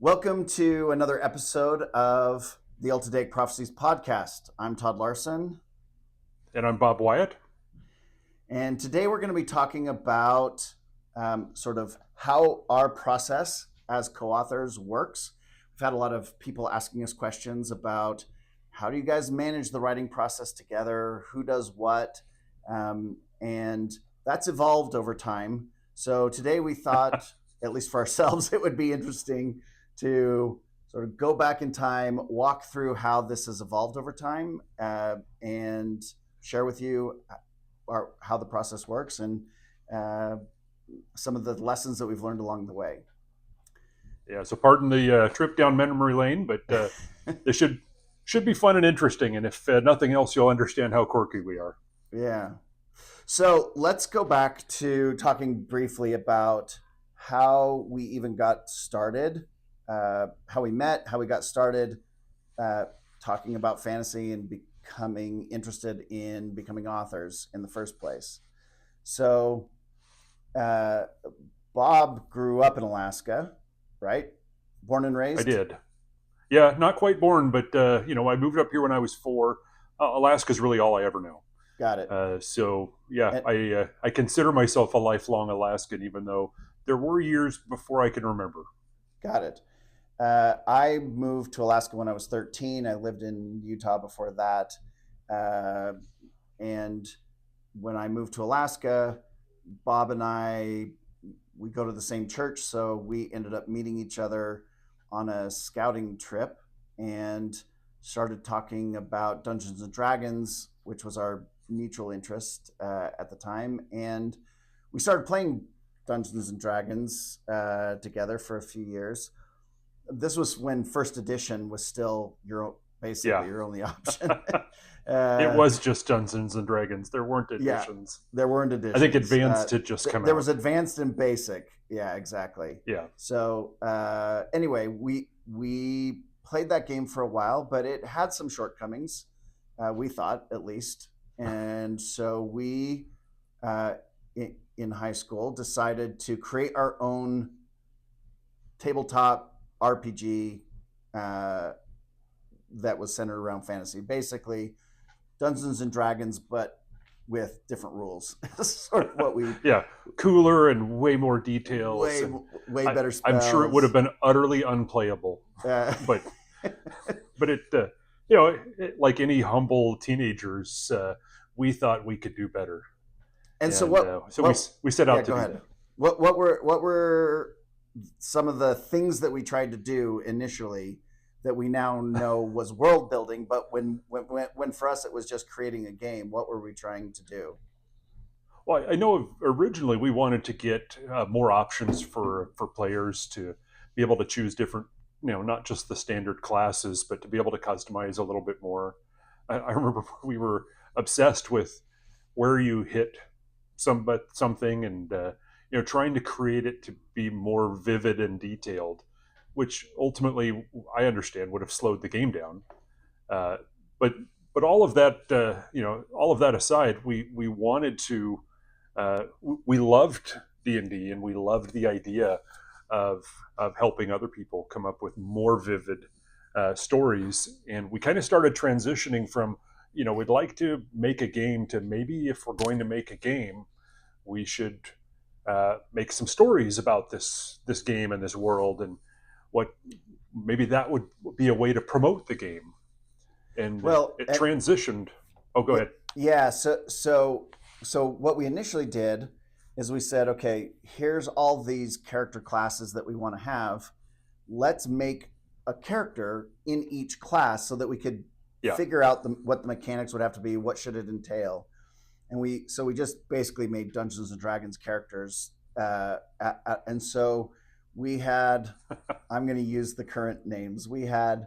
Welcome to another episode of the Ultideic Prophecies podcast. I'm Todd Larsen. And I'm Bob Wyatt. And today we're going to be talking about sort of how our process as co-authors works. We've had a lot of people asking us questions about how do you guys manage the writing process together, who does what, and that's evolved over time. So today we thought, at least for ourselves, it would be interesting to sort of go back in time, walk through how this has evolved over time, and share with you how the process works and some of the lessons that we've learned along the way. Yeah, so pardon the trip down memory lane, but this should be fun and interesting. And if nothing else, you'll understand how quirky we are. Yeah. So let's go back to talking briefly about how we even got started, how we met, how we got started talking about fantasy and becoming interested in becoming authors in the first place. So Bob grew up in Alaska, right? Born and raised? I did. Yeah, not quite born, but I moved up here when I was 4. Alaska's really all I ever know. Got it. So yeah, I consider myself a lifelong Alaskan, even though there were years before I can remember. Got it. I moved to Alaska when I was 13. I lived in Utah before that. And when I moved to Alaska, Bob and we go to the same church. So we ended up meeting each other on a scouting trip and started talking about Dungeons and Dragons, which was our mutual interest at the time. And we started playing Dungeons and Dragons together for a few years. This was when first edition was still your only option. It was just Dungeons and Dragons. There weren't editions. Yeah, there weren't editions. I think Advanced had just come out. There was Advanced and Basic. Yeah, exactly. Yeah. So anyway, we played that game for a while, but it had some shortcomings. We thought, at least, and so we in high school decided to create our own tabletop RPG that was centered around fantasy. Basically, Dungeons and Dragons, but with different rules. Sort of what we cooler and way more details. Way better spells. I'm sure it would have been utterly unplayable, but it like any humble teenagers, we thought we could do better. And so we set out to do that. What were some of the things that we tried to do initially that we now know was world building, but when for us it was just creating a game? What were we trying to do? Well, I know originally we wanted to get more options for players to be able to choose different, not just the standard classes, but to be able to customize a little bit more. I remember we were obsessed with where you hit something and trying to create it to be more vivid and detailed, which ultimately I understand would have slowed the game down. But all of that aside, we wanted to. We loved D&D, and we loved the idea of helping other people come up with more vivid stories. And we kind of started transitioning from, we'd like to make a game to maybe if we're going to make a game, we should make some stories about this game and this world, and what maybe that would be a way to promote the game. And it transitioned. Oh, go ahead. Yeah. So what we initially did is we said, okay, here's all these character classes that we want to have. Let's make a character in each class so that we could figure out what the mechanics would have to be, what should it entail. And we just basically made Dungeons and Dragons characters. And so we had, I'm going to use the current names. We had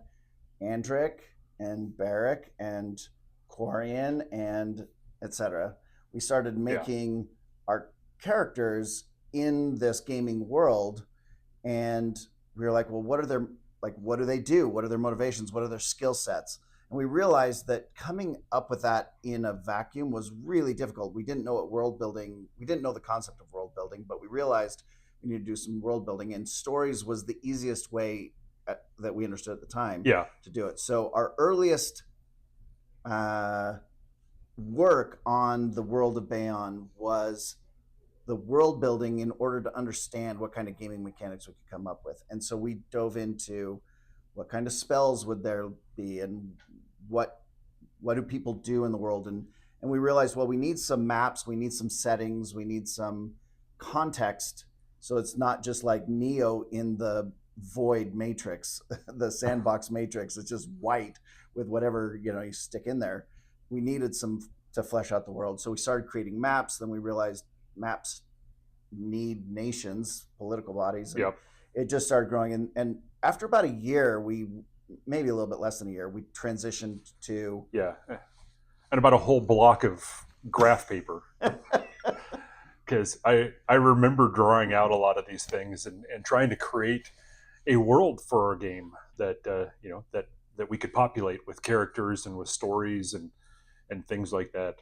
Andric and Barrick and Corian and etc. We started making our characters in this gaming world, and we were like, well, what do they do? What are their motivations? What are their skill sets? And we realized that coming up with that in a vacuum was really difficult. We didn't know what world building, we didn't know the concept of world building, but we realized we need to do some world building, and stories was the easiest way that we understood at the time Yeah. to do it. So our earliest work on the world of Bayon was the world building in order to understand what kind of gaming mechanics we could come up with. And so we dove into what kind of spells would there be, and what do people do in the world, and we realized, well, we need some maps, we need some settings, we need some context, so it's not just like Neo in the void matrix, the sandbox matrix. It's just white with whatever you stick in there. We needed some to flesh out the world, so we started creating maps. Then we realized maps need nations, political bodies, and Yep. it just started growing. And after about a year, maybe a little bit less than a year, we transitioned to Yeah. And about a whole block of graph paper. Because I remember drawing out a lot of these things and trying to create a world for our game that that we could populate with characters and with stories and things like that.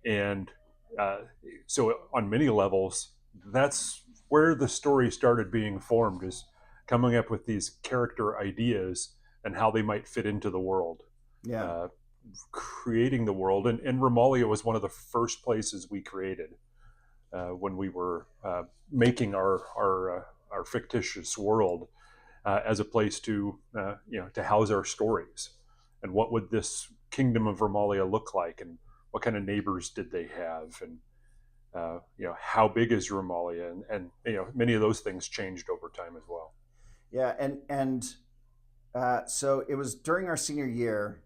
And so on many levels, that's where the story started being formed, is coming up with these character ideas and how they might fit into the world. yeah. Creating the world, and Romalia was one of the first places we created when we were making our fictitious world as a place to to house our stories. And what would this kingdom of Romalia look like, and what kind of neighbors did they have, and how big is Romalia, and many of those things changed over time as well. Yeah, and so it was during our senior year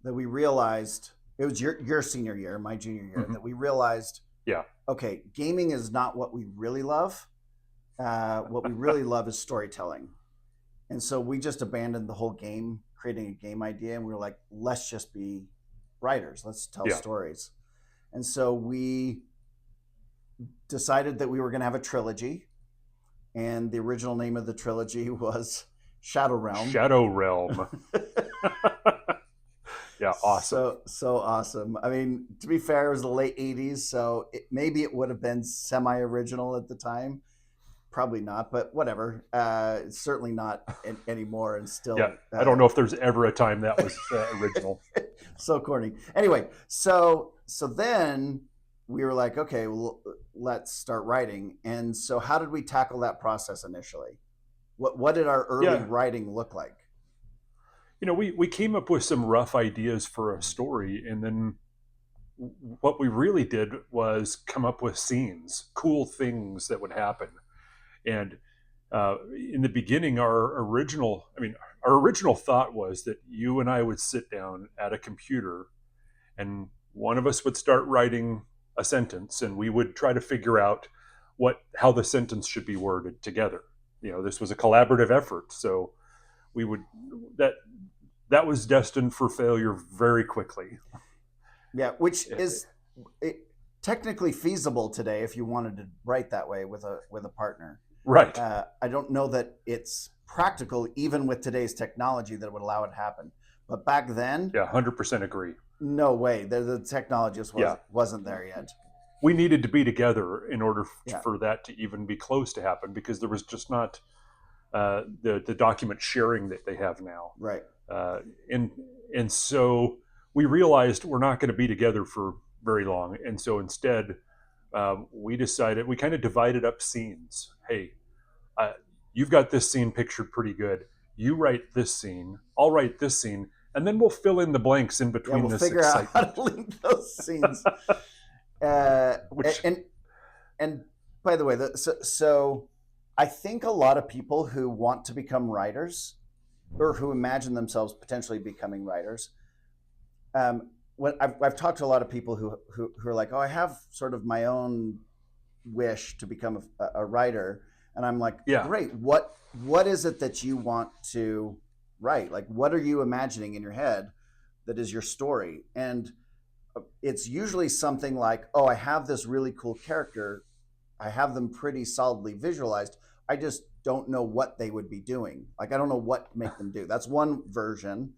that we realized, it was your senior year, my junior year, Mm-hmm. that we realized, Yeah. okay, gaming is not what we really love. What we really love is storytelling. And so we just abandoned the whole game, creating a game idea, and we were like, let's just be writers. Let's tell Yeah. stories. And so we decided that we were going to have a trilogy, and the original name of the trilogy was Shadow Realm. Shadow Realm. Yeah, awesome. So awesome. I mean, to be fair, it was the late '80s, so maybe it would have been semi-original at the time. Probably not, but whatever. It's certainly not anymore, and still. Yeah, I don't know if there's ever a time that was original. So corny. Anyway, so then we were like, okay, well, let's start writing. And so, how did we tackle that process initially? What did our early writing look like? We came up with some rough ideas for a story, and then what we really did was come up with scenes, cool things that would happen. And in the beginning, our original thought was that you and I would sit down at a computer, and one of us would start writing a sentence, and we would try to figure out how the sentence should be worded together. This was a collaborative effort, so we would that was destined for failure very quickly. Yeah, which is technically feasible today if you wanted to write that way with a partner. Right. I don't know that it's practical, even with today's technology, that would allow it to happen. But back then, Yeah, 100% agree. No way. The technology just wasn't there yet. We needed to be together in order for that to even be close to happen, because there was just not the document sharing that they have now. Right. And so we realized we're not going to be together for very long. And so instead, we decided, we kind of divided up scenes. Hey, you've got this scene pictured pretty good. You write this scene. I'll write this scene. And then we'll fill in the blanks in between. We'll figure out how to link those scenes. And by the way, so I think a lot of people who want to become writers, or who imagine themselves potentially becoming writers, when I've talked to a lot of people who are like, oh, I have sort of my own wish to become a writer, and I'm like, great. What is it that you want to write? Like, what are you imagining in your head that is your story? And it's usually something like, oh, I have this really cool character. I have them pretty solidly visualized. I just don't know what they would be doing. Like, I don't know what to make them do. That's one version.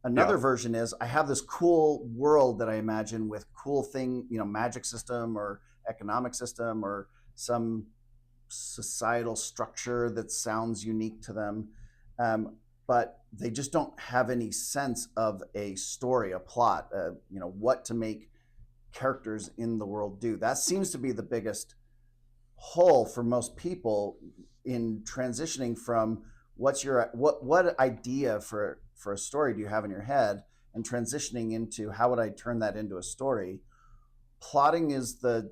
Another version is, I have this cool world that I imagine with cool thing, magic system or economic system or some societal structure that sounds unique to them. but they just don't have any sense of a story, a plot, what to make characters in the world do. That seems to be the biggest hole for most people in transitioning from what idea for a story do you have in your head, and transitioning into how would I turn that into a story. Plotting is the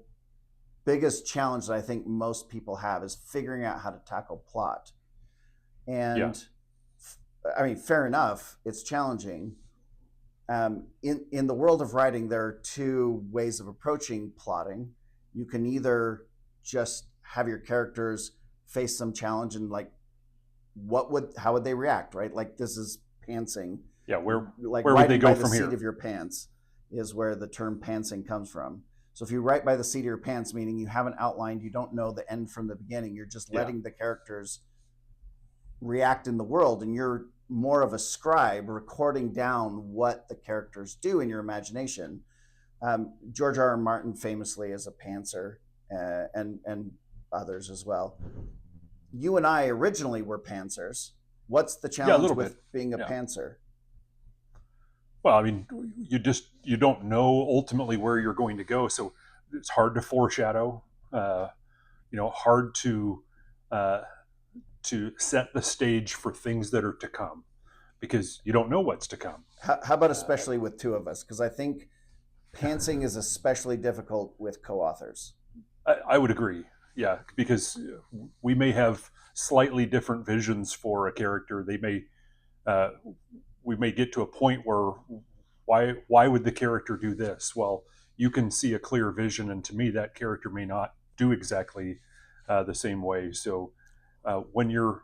biggest challenge that I think most people have, is figuring out how to tackle plot. And I mean, fair enough, it's challenging. In the world of writing, there are two ways of approaching plotting. You can either just have your characters face some challenge and like, how would they react, right? Like, this is pantsing. Yeah, where like where would they go by from the here? seat of your pants is where the term pantsing comes from. So if you write by the seat of your pants, meaning you haven't outlined, you don't know the end from the beginning, you're just letting the characters react in the world, and you're more of a scribe recording down what the characters do in your imagination. George R. R. Martin famously is a pantser, and others as well. You and I originally were pantsers. What's the challenge with being a pantser? Well, I mean, you don't know ultimately where you're going to go, so it's hard to foreshadow. Hard to set the stage for things that are to come, because you don't know what's to come. How about especially with two of us? Because I think pantsing is especially difficult with co-authors. I would agree. Yeah, because we may have slightly different visions for a character. We may get to a point where why would the character do this? Well, you can see a clear vision, and to me, that character may not do exactly the same way. So when you're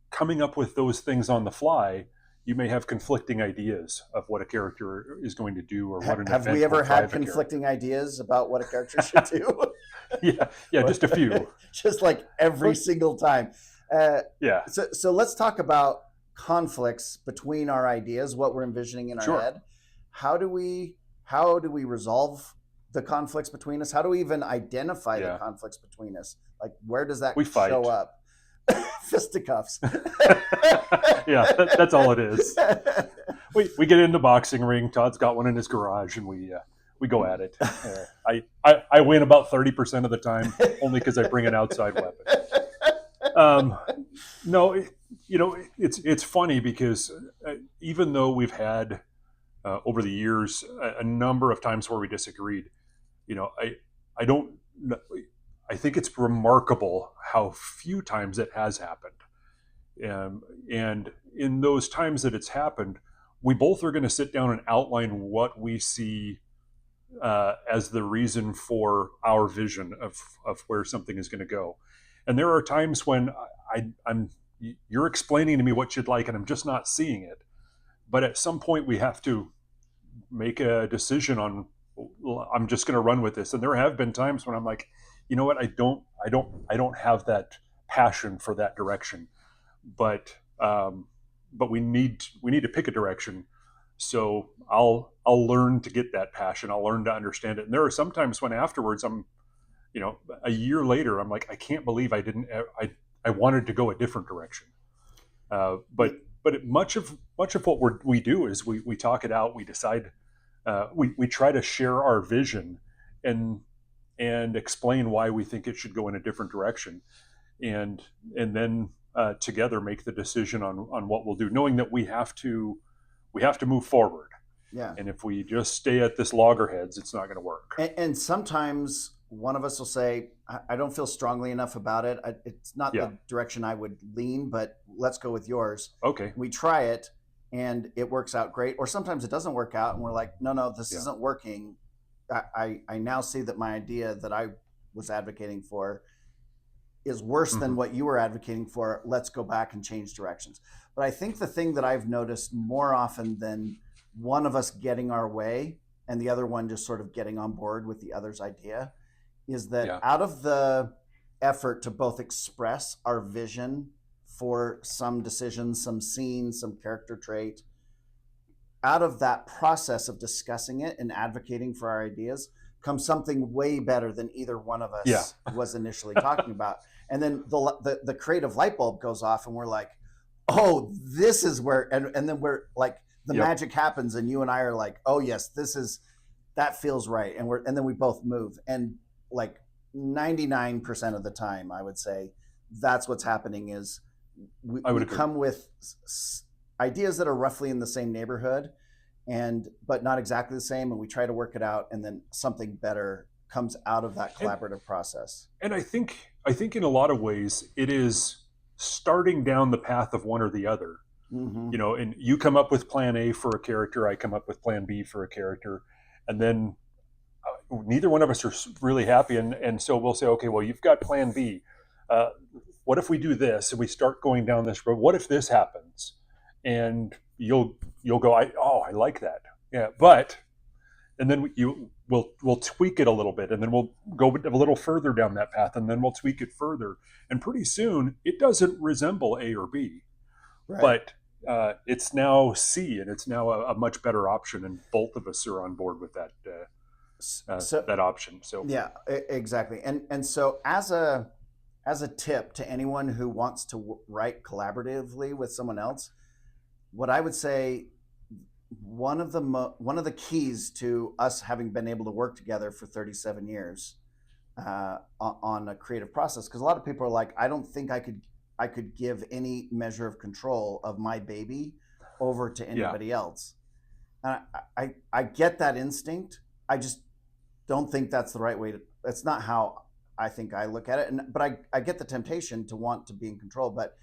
coming up with those things on the fly, you may have conflicting ideas of what a character is going to do, or what an have we ever had conflicting ideas about what a character should do? yeah, just a few. Just like every single time. So let's talk about conflicts between our ideas, what we're envisioning in our head. How do we resolve the conflicts between us? How do we even identify the conflicts between us? Like, where does that show up? Fisticuffs. That's all it is. We get in the boxing ring. Todd's got one in his garage, and we go at it. I win about 30% of the time, only because I bring an outside weapon. No, it's funny because even though we've had over the years a number of times where we disagreed, I think it's remarkable how few times it has happened. And in those times that it's happened, we both are going to sit down and outline what we see as the reason for our vision of where something is going to go. And there are times when you're explaining to me what you'd like, and I'm just not seeing it. But at some point, we have to make a decision on, I'm just going to run with this. And there have been times when I'm like, you know what, I don't have that passion for that direction, but we need to pick a direction. So I'll learn to get that passion. I'll learn to understand it. And there are some times when afterwards I'm, a year later, I'm like, I can't believe I wanted to go a different direction. But much of what we do is we talk it out. We decide. We try to share our vision and explain why we think it should go in a different direction, and then together make the decision on what we'll do, knowing that we have to move forward. Yeah. And if we just stay at this loggerheads, it's not going to work. And sometimes one of us will say, I don't feel strongly enough about it. It's not the direction I would lean, but let's go with yours. Okay. We try it and it works out great. Or sometimes it doesn't work out and we're like, no, this isn't working. I now see that my idea that I was advocating for is worse than what you were advocating for. Let's go back and change directions. But I think the thing that I've noticed more often than one of us getting our way and the other one just sort of getting on board with the other's idea is that out of the effort to both express our vision for some decision, some scene, some character trait, out of that process of discussing it and advocating for our ideas comes something way better than either one of us was initially talking about. And then the creative light bulb goes off and we're like, oh, this is where, and then we're like, the Yep. magic happens, and you and I are like, oh yes, that feels right, and then we both move, and like 99% of the time, I would say that's what's happening is I would we agree. come with ideas that are roughly in the same neighborhood, and but not exactly the same, and we try to work it out, and then something better comes out of that And collaborative process. I think in a lot of ways it is starting down the path of one or the other. Mm-hmm. And you come up with plan A for a character, I come up with plan B for a character, and then neither one of us are really happy, and so we'll say, okay, well, you've got plan B. Uh, what if we do this and we start going down this road? What if this happens? And you'll go, I like that, yeah, but and then we'll tweak it a little bit, and then we'll go a little further down that path, and then we'll tweak it further, and pretty soon it doesn't resemble A or B, Right. but it's now C, and it's now a much better option, and both of us are on board with So that option. So yeah, exactly. And so as a tip to anyone who wants to write collaboratively with someone else, what I would say, one of the keys to us having been able to work together for 37 years on a creative process, because a lot of people are like, I don't think I could give any measure of control of my baby over to yeah, anybody else. And I get that instinct. I just don't think that's the right way to. That's not how I think I look at it. And but I get the temptation to want to be in control. But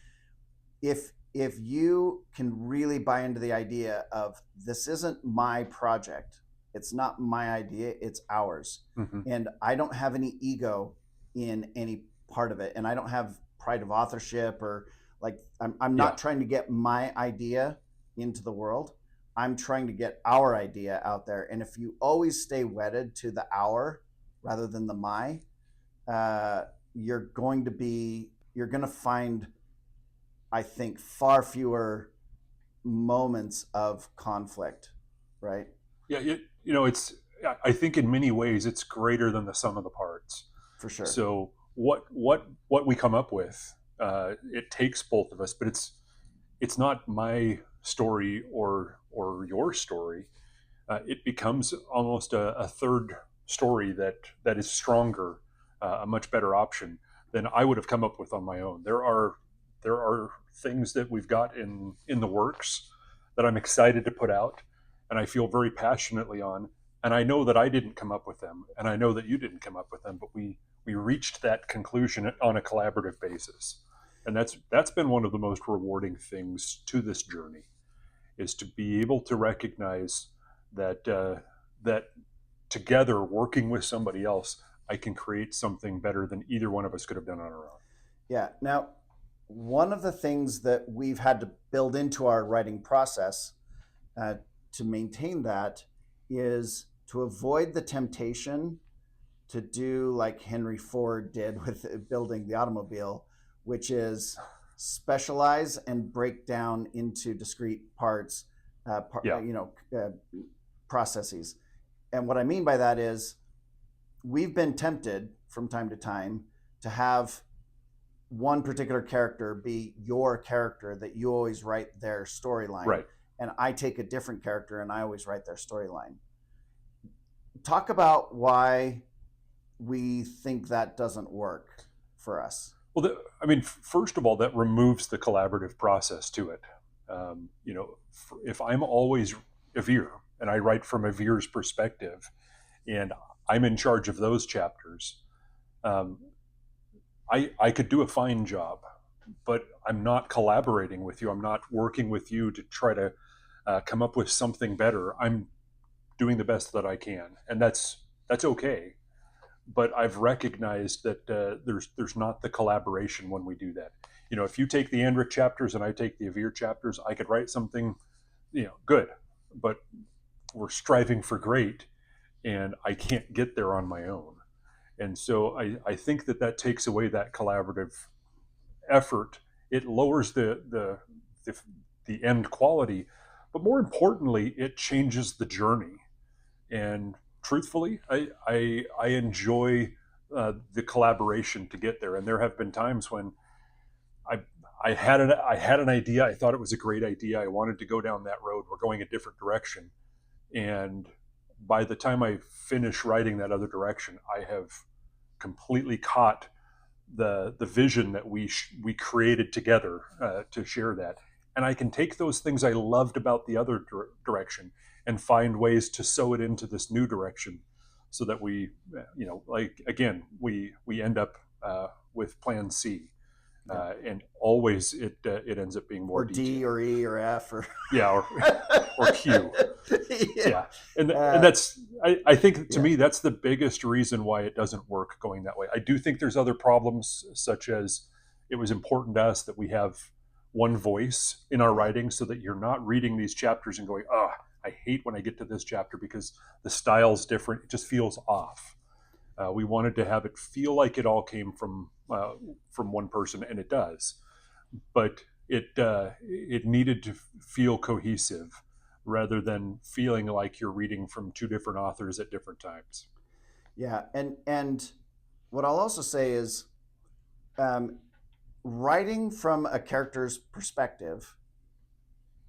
if you can really buy into the idea of this isn't my project, it's not my idea, it's ours, hmm, and I don't have any ego in any part of it, and I don't have pride of authorship, or like I'm yeah, not trying to get my idea into the world. I'm trying to get our idea out there, and if you always stay wedded to the our rather than the my, you're going to find, I think, far fewer moments of conflict, right? yeah. It's. I think in many ways it's greater than the sum of the parts. For sure. So what we come up with, it takes both of us, but it's not my story or your story. It becomes almost a third story that is stronger, a much better option than I would have come up with on my own. There are things that we've got in the works that I'm excited to put out, and I feel very passionately on. And I know that I didn't come up with them, and I know that you didn't come up with them, but we reached that conclusion on a collaborative basis, and that's been one of the most rewarding things to this journey, is to be able to recognize that together, working with somebody else, I can create something better than either one of us could have done on our own. Yeah. Now, one of the things that we've had to build into our writing process uh, to maintain that is to avoid the temptation to do like Henry Ford did with building the automobile, which is specialize and break down into discrete parts, Yeah, processes. And what I mean by that is we've been tempted from time to time to have one particular character be your character, that you always write their storyline, right. and I take a different character and I always write their storyline. Talk about why we think that doesn't work for us. Well, I mean, first of all, that removes the collaborative process to it. If I'm always a Veer and I write from a Veer's perspective, and I'm in charge of those chapters, um, I could do a fine job, but I'm not collaborating with you. I'm not working with you to try to come up with something better. I'm doing the best that I can, and that's okay. But I've recognized that there's not the collaboration when we do that. If you take the Andric chapters and I take the Avir chapters, I could write something, good, but we're striving for great, and I can't get there on my own. And so I think that takes away that collaborative effort. It lowers the the end quality, but more importantly, it changes the journey. And truthfully, I enjoy the collaboration to get there. And there have been times when I I had an idea. I thought it was a great idea. I wanted to go down that road. We're going a different direction, and by the time I finish writing that other direction, I have completely caught the vision that we created together to share that, and I can take those things I loved about the other direction and find ways to sew it into this new direction, so that we, like again, we end up with Plan C, Yeah. and always it ends up being more or detailed. D or E or F or Yeah, or Q. yeah. Yeah, and that's I think to Yeah. me that's the biggest reason why it doesn't work going that way. I do think there's other problems, such as it was important to us that we have one voice in our writing, so that you're not reading these chapters and going, oh, I hate when I get to this chapter because the style's different. It just feels off. We wanted to have it feel like it all came from one person, and it does, but it needed to feel cohesive rather than feeling like you're reading from two different authors at different times. Yeah, and what I'll also say is, um, writing from a character's perspective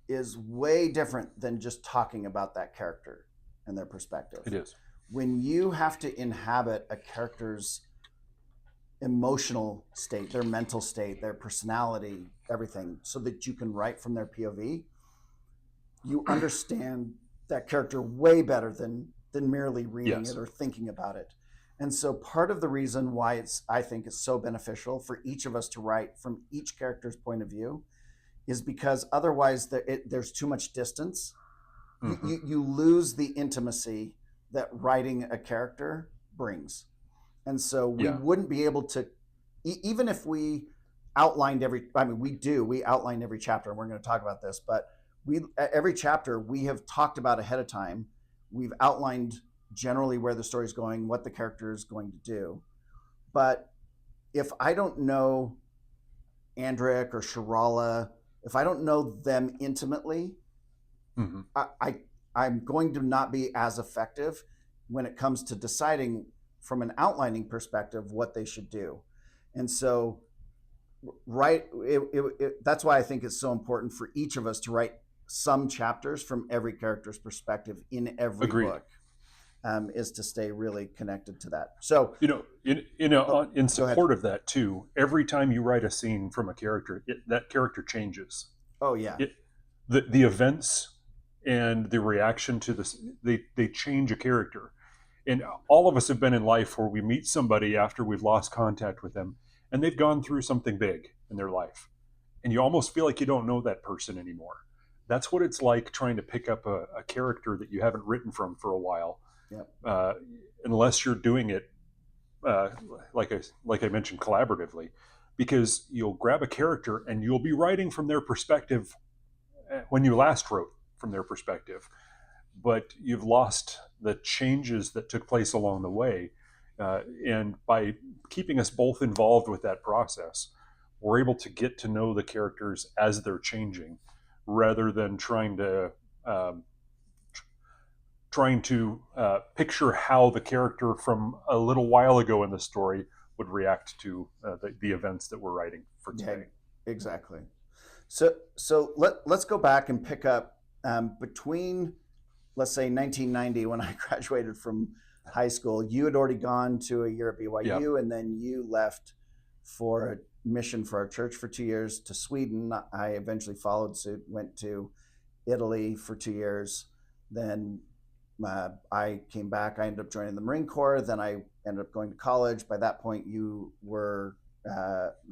is way different than just talking about that character and their perspective. It is. When you have to inhabit a character's emotional state, their mental state, their personality, everything, so that you can write from their POV, you understand that character way better than merely reading Yes. it or thinking about it. And so part of the reason why I think it's so beneficial for each of us to write from each character's point of view is because otherwise there's too much distance. Mm-hmm. You lose the intimacy that writing a character brings. And so we Yeah. wouldn't be able to, even if we outlined we outline every chapter, and we're going to talk about this, but every chapter we have talked about ahead of time. We've outlined generally where the story is going, what the character is going to do. But if I don't know Andric or Shirala, if I don't know them intimately, Mm-hmm. I'm going to not be as effective when it comes to deciding from an outlining perspective what they should do. And so, that's why I think it's so important for each of us to write some chapters from every character's perspective in every Agreed. book, is to stay really connected to that. So, In go ahead. support of that too, every time you write a scene from a character, that character changes. Oh yeah, The events and the reaction to this, they change a character. And all of us have been in life where we meet somebody after we've lost contact with them, and they've gone through something big in their life, and you almost feel like you don't know that person anymore. That's what it's like trying to pick up a character that you haven't written from for a while, yep, uh, unless you're doing it uh, like I mentioned, collaboratively, because you'll grab a character and you'll be writing from their perspective when you last wrote from their perspective, but you've lost the changes that took place along the way. And by keeping us both involved with that process, we're able to get to know the characters as they're changing, rather than um, trying to picture how the character from a little while ago in the story would react to the events that we're writing for today. yeah, exactly. So let's go back and pick up, between, let's say, 1990, when I graduated from high school. You had already gone to a year at Yeah. BYU, and then you left for a mission for our church for 2 years to Sweden. I eventually followed suit, went to Italy for 2 years. Then I came back. I ended up joining the Marine Corps. Then I ended up going to college. By that point, you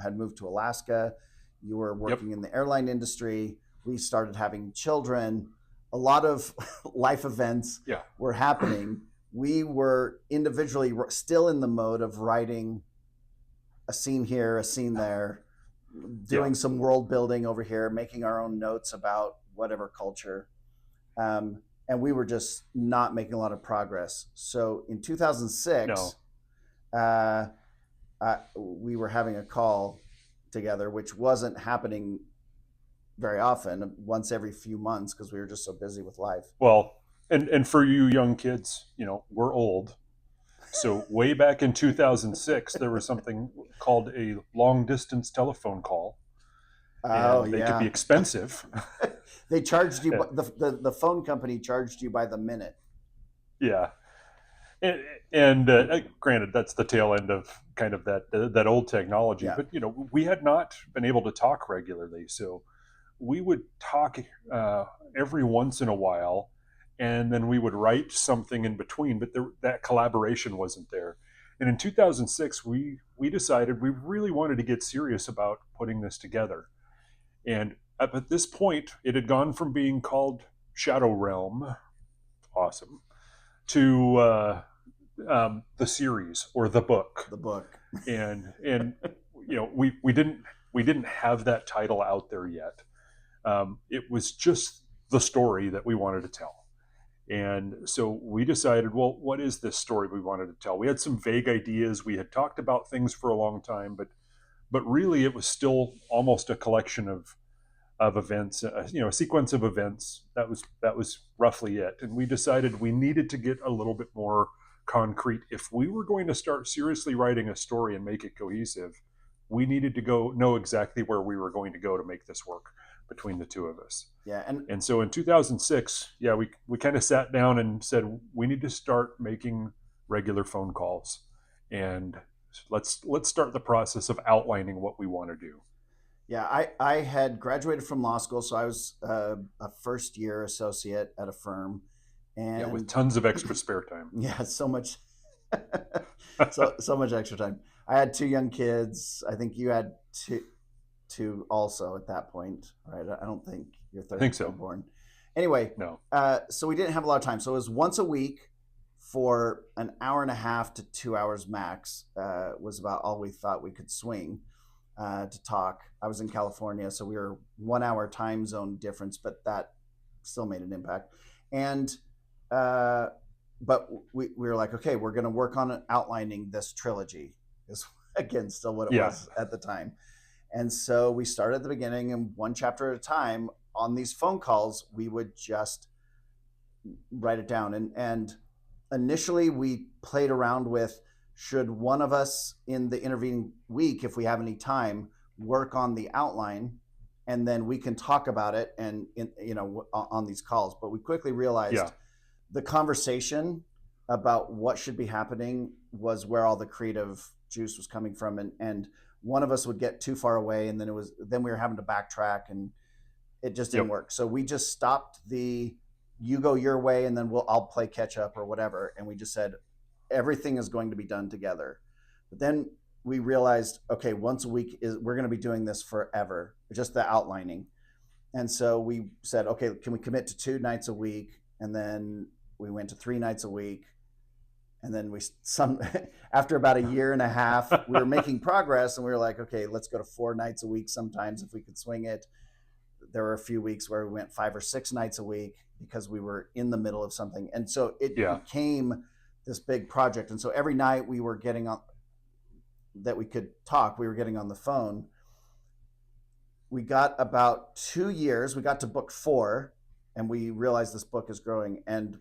had moved to Alaska. You were working in the airline industry. We started having children. A lot of life events were happening. We were individually still in the mode of writing a scene here, a scene there, doing some world building over here, making our own notes about whatever culture. And we were just not making a lot of progress. So in 2006, we were having a call together, which wasn't happening very often, once every few months, because we were just so busy with life. Well, and for you young kids, we're old. So way back in 2006, there was something called a long distance telephone call. Oh and they could be yeah. expensive. They charged you. Yeah. The phone company charged you by the minute. Yeah. And, granted, that's the tail end of kind of that old technology. Yeah. But we had not been able to talk regularly, so we would talk uh, every once in a while, and then we would write something in between. But that collaboration wasn't there. And in 2006, we decided we really wanted to get serious about putting this together. And at this point, it had gone from being called Shadow Realm, awesome, to the series or the book. The book. And we didn't have that title out there yet. It was just the story that we wanted to tell. And so we decided, well, what is this story we wanted to tell? We had some vague ideas. We had talked about things for a long time, but really it was still almost a collection of events, a sequence of events. That was roughly it. And we decided we needed to get a little bit more concrete. If we were going to start seriously writing a story and make it cohesive, we needed to know exactly where we were going to go to make this work between the two of us. Yeah, and And so in 2006, yeah, we kind of sat down and said we need to start making regular phone calls, and let's start the process of outlining what we want to do. yeah, I had graduated from law school, so I was a first year associate at a firm, Yeah, with and tons of extra spare time. yeah, so much, so much extra time. I had two young kids. I think you had two also at that point, right? I don't think your I third think was still so. born. Anyway, No. so we didn't have a lot of time. So it was once a week for an hour and a half to 2 hours max. Was about all we thought we could swing to talk. I was in California, so we were 1 hour time zone difference, but that still made an impact. And uh, but we were like, okay, we're going to work on outlining this trilogy. Is again still what it Yeah. was at the time. And so we started at the beginning, and one chapter at a time on these phone calls, we would just write it down. And initially, we played around with should one of us in the intervening week, if we have any time, work on the outline, and then we can talk about it and on these calls. But we quickly realized Yeah. the conversation about what should be happening was where all the creative juice was coming from, and one of us would get too far away, and then we were having to backtrack, and it just didn't Yep. work. So we just stopped the you go your way, and then I'll play catch up or whatever, and we just said everything is going to be done together. But then we realized, okay, once a week is we're going to be doing this forever, just the outlining. And so we said, okay, can we commit to 2 nights a week? And then we went to 3 nights a week. And then after about a year and a half, we were making progress, and we were like, okay, let's go to 4 nights a week sometimes if we could swing it. There were a few weeks where we went 5 or 6 nights a week because we were in the middle of something. And so it Yeah. became this big project. And so every night we were getting on that we could talk, we were getting on the phone. We got about 2 years, we got to book 4, and we realized this book is growing. And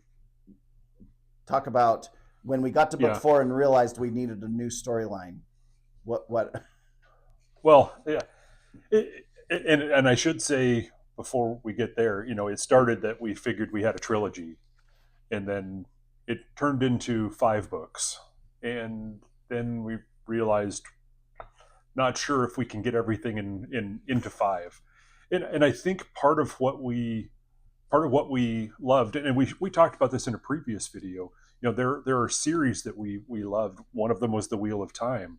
talk about when we got to book Yeah. 4 and realized we needed a new storyline. What? Well, yeah. And I should say before we get there, it started that we figured we had a trilogy, and then it turned into 5 books, and then we realized not sure if we can get everything into 5. And I think part of what we loved, and we talked about this in a previous video. There are series that we loved. One of them was The Wheel of Time,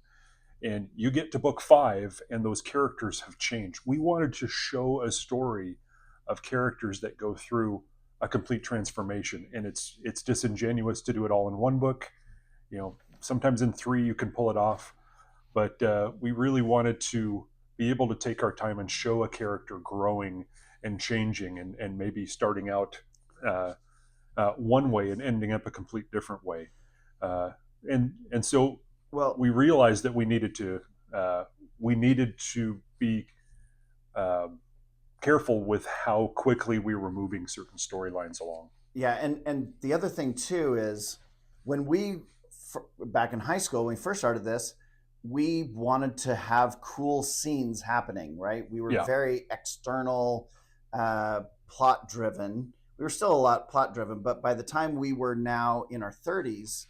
and you get to book 5 and those characters have changed. We wanted to show a story of characters that go through a complete transformation, and it's disingenuous to do it all in one book. Sometimes in 3 you can pull it off, but we really wanted to be able to take our time and show a character growing and changing, and maybe starting out one way and ending up a complete different way. And so Well, we realized that we needed to be um, careful with how quickly we were moving certain storylines along. yeah, and the other thing too is when back in high school when we first started this, we wanted to have cool scenes happening, right? We were Yeah. very external, plot driven. We were still a lot plot driven, but by the time we were now in our 30s,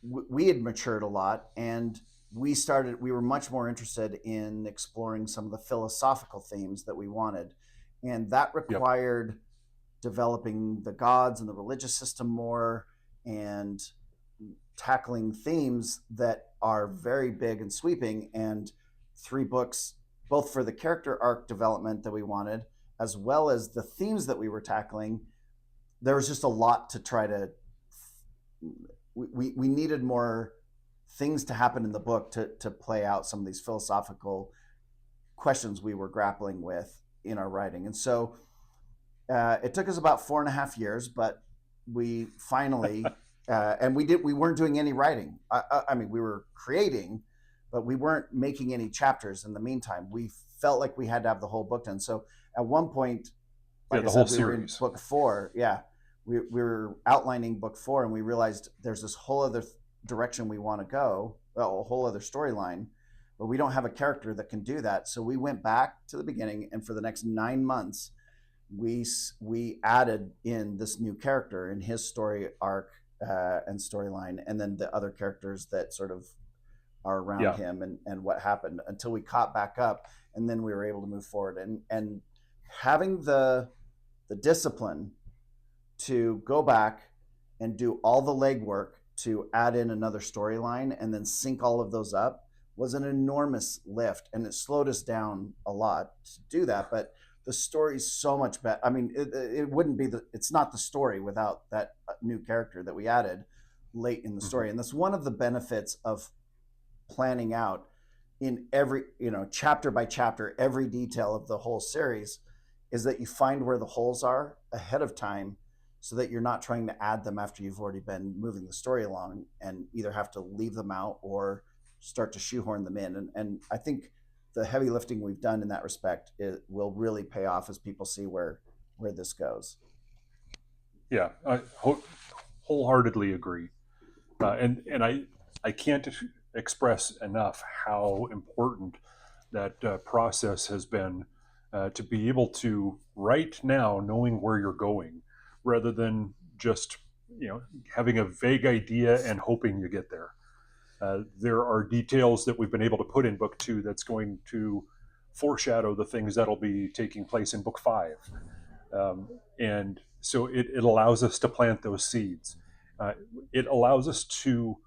we had matured a lot, and we were much more interested in exploring some of the philosophical themes that we wanted, and that Yep. required developing the gods and the religious system more, and tackling themes that are very big and sweeping. And 3 books, both for the character arc development that we wanted, as well as the themes that we were tackling, there was just a lot to try to. We needed more things to happen in the book to play out some of these philosophical questions we were grappling with in our writing. And so it took us about 4.5 years, but we finally and we weren't doing any writing. I mean, we were creating, but we weren't making any chapters in the meantime. We felt like we had to have the whole book done. So at one point, Yeah, like I the whole said, we were in series. book 4. Yeah, we were outlining book 4, and we realized there's this whole other direction we want to go, well, a whole other storyline, but we don't have a character that can do that. So we went back to the beginning, and for the next 9 months, we added in this new character in his story arc and storyline, and then the other characters that sort of are around Yeah. him, and what happened until we caught back up, and then we were able to move forward. And having the discipline to go back and do all the legwork to add in another storyline and then sync all of those up was an enormous lift, and it slowed us down a lot to do that. But the story's so much better. I mean, it wouldn't be it's not the story without that new character that we added late in the Mm-hmm. story. And that's one of the benefits of planning out in every, chapter by chapter, every detail of the whole series, is that you find where the holes are ahead of time, so that you're not trying to add them after you've already been moving the story along, and either have to leave them out or start to shoehorn them in. And I think the heavy lifting we've done in that respect will really pay off as people see where this goes. Yeah, I wholeheartedly agree. And I can't express enough how important that process has been, to be able to right now knowing where you're going, rather than just having a vague idea and hoping you get there. There are details that we've been able to put in book 2 that's going to foreshadow the things that'll be taking place in book 5, and so it allows us to plant those seeds. Uh, it allows us to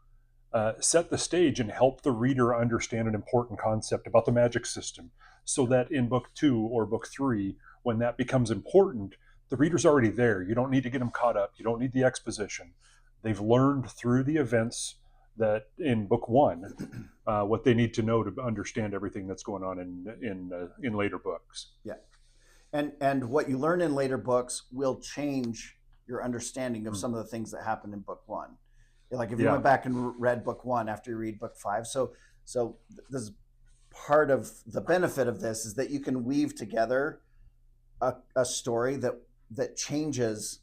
set the stage and help the reader understand an important concept about the magic system, so that in book 2 or book 3, when that becomes important, the reader's already there. You don't need to get them caught up. You don't need the exposition. They've learned through the events that in book 1 what they need to know to understand everything that's going on in later books. Yeah. And what you learn in later books will change your understanding of Mm. some of the things that happened in book 1. Like if you Yeah, went back and read book 1 after you read book 5. So this is part of the benefit of this, is that you can weave together a story that changes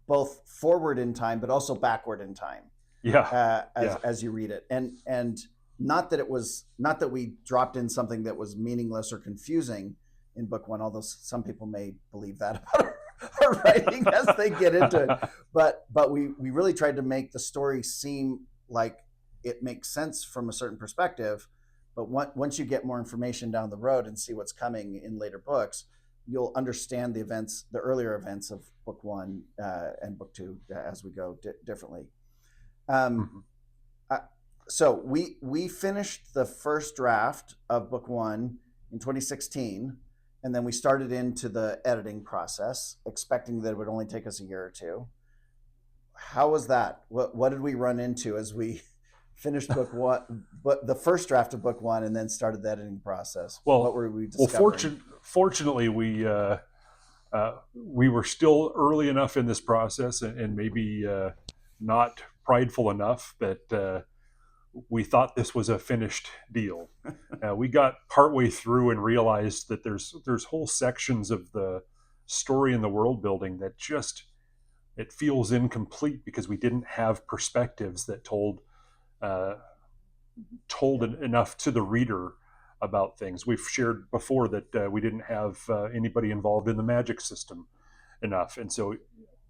both forward in time but also backward in time, yeah, as yeah, as you read it. And not that we dropped in something that was meaningless or confusing in book 1, although some people may believe that about our writing as they get into it. But we really tried to make the story seem like it makes sense from a certain perspective. But once you get more information down the road and see what's coming in later books, you'll understand the earlier events of book 1 and book 2 as we go differently. Um, Mhm. so we finished the first draft of book 1 in 2016, and then we started into the editing process, expecting that it would only take us a year or two. How was that? What did we run into as we finished book 1, but the first draft of book 1, and then started the editing process? What well, were we well, discovering? fortunately, we were still early enough in this process, and maybe not prideful enough that we thought this was a finished deal. We got partway through and realized that there's whole sections of the story and the world building that just it feels incomplete, because we didn't have perspectives that told uh, told enough to the reader about things. We've shared before that we didn't have anybody involved in the magic system enough, and so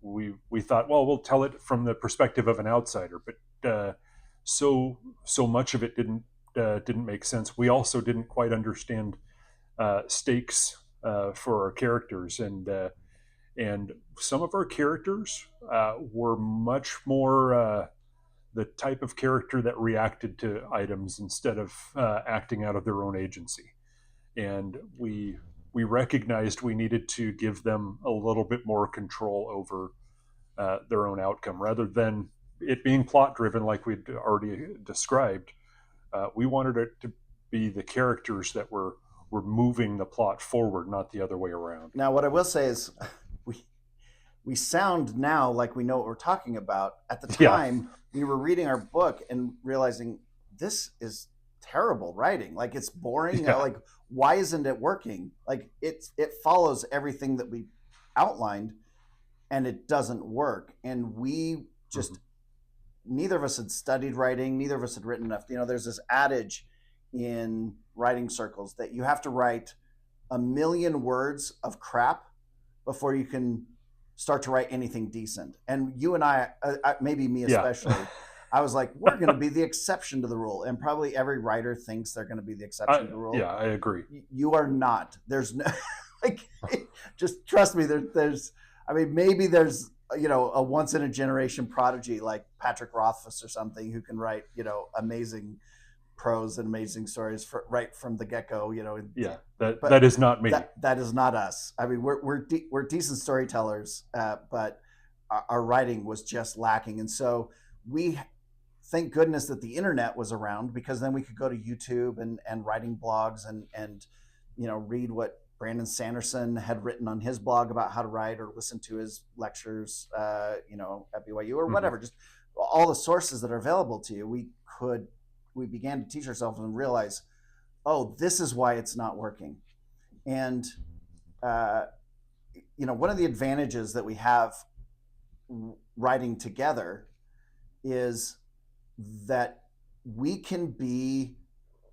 we thought, well, we'll tell it from the perspective of an outsider. But so much of it didn't make sense. We also didn't quite understand stakes for our characters, and some of our characters were much more the type of character that reacted to items instead of acting out of their own agency. And we recognized we needed to give them a little bit more control over their own outcome rather than it being plot driven like we'd already described. We wanted it to be the characters that were moving the plot forward, not the other way around. Now, what I will say is, we sound now like we know what we're talking about. At the time, we were reading our book and realizing this is terrible writing. Like, it's boring. Like, why isn't it working? Like, it follows everything that we outlined, and it doesn't work. And we just neither of us had studied writing. Neither of us had written enough. There's this adage in writing circles that you have to write 1 million words of crap before you can start to write anything decent. And you and I maybe me especially, I was like, we're going to be the exception to the rule. And probably every writer thinks they're going to be the exception to the rule. Yeah, I agree. You are not. There's no, like, just trust me. Maybe there's, a once in a generation prodigy like Patrick Rothfuss or something who can write, amazing prose and amazing stories right from the get-go. That is not me. That is not us. I mean, we're decent storytellers, but our writing was just lacking. And so we thank goodness that the internet was around, because then we could go to YouTube and writing blogs and read what Brandon Sanderson had written on his blog about how to write, or listen to his lectures at BYU or whatever. Just all the sources that are available to you. We began to teach ourselves and realize, oh, this is why it's not working. And one of the advantages that we have writing together is that we can be